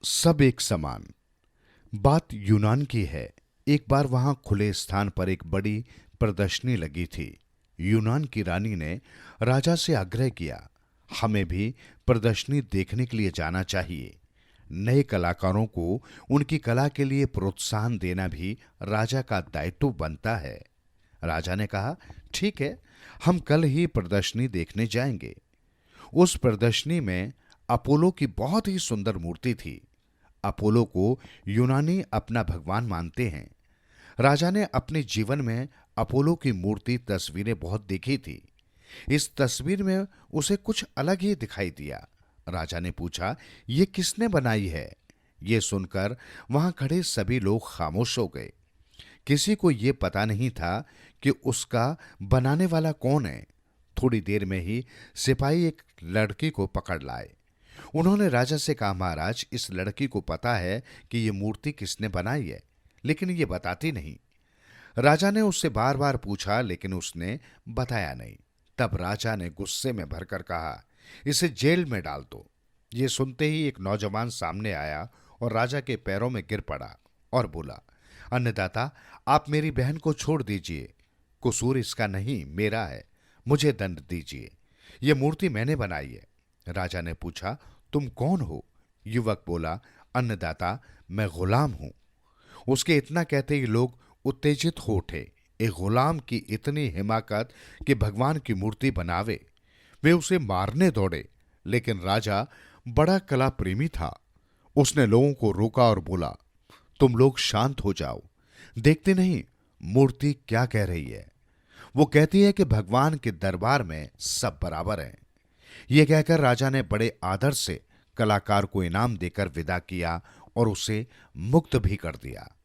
सब एक समान। बात यूनान की है। एक बार वहां खुले स्थान पर एक बड़ी प्रदर्शनी लगी थी। यूनान की रानी ने राजा से आग्रह किया, हमें भी प्रदर्शनी देखने के लिए जाना चाहिए। नए कलाकारों को उनकी कला के लिए प्रोत्साहन देना भी राजा का दायित्व बनता है। राजा ने कहा, ठीक है, हम कल ही प्रदर्शनी देखने जाएंगे। उस प्रदर्शनी में अपोलो की बहुत ही सुंदर मूर्ति थी। अपोलो को यूनानी अपना भगवान मानते हैं। राजा ने अपने जीवन में अपोलो की मूर्ति तस्वीरें बहुत देखी थी। इस तस्वीर में उसे कुछ अलग ही दिखाई दिया। राजा ने पूछा, ये किसने बनाई है? ये सुनकर वहां खड़े सभी लोग खामोश हो गए। किसी को यह पता नहीं था कि उसका बनाने वाला कौन है। थोड़ी देर में ही सिपाही एक लड़की को पकड़ लाए। उन्होंने राजा से कहा, महाराज, इस लड़की को पता है कि यह मूर्ति किसने बनाई है, लेकिन ये बताती नहीं। राजा ने उससे बार बार पूछा, लेकिन उसने बताया नहीं। तब राजा ने गुस्से में भरकर कहा, इसे जेल में डाल दो। ये सुनते ही एक नौजवान सामने आया और राजा के पैरों में गिर पड़ा और बोला, अन्नदाता, आप मेरी बहन को छोड़ दीजिए। कसूर इसका नहीं, मेरा है। मुझे दंड दीजिए। यह मूर्ति मैंने बनाई है। राजा ने पूछा, तुम कौन हो? युवक बोला, अन्नदाता, मैं गुलाम हूं। उसके इतना कहते ही लोग उत्तेजित हो उठे। एक गुलाम की इतनी हिमाकत कि भगवान की मूर्ति बनावे। वे उसे मारने दौड़े, लेकिन राजा बड़ा कला प्रेमी था। उसने लोगों को रोका और बोला, तुम लोग शांत हो जाओ। देखते नहीं मूर्ति क्या कह रही है? वो कहती है कि भगवान के दरबार में सब बराबर हैं। यह कहकर राजा ने बड़े आदर से कलाकार को इनाम देकर विदा किया और उसे मुक्त भी कर दिया।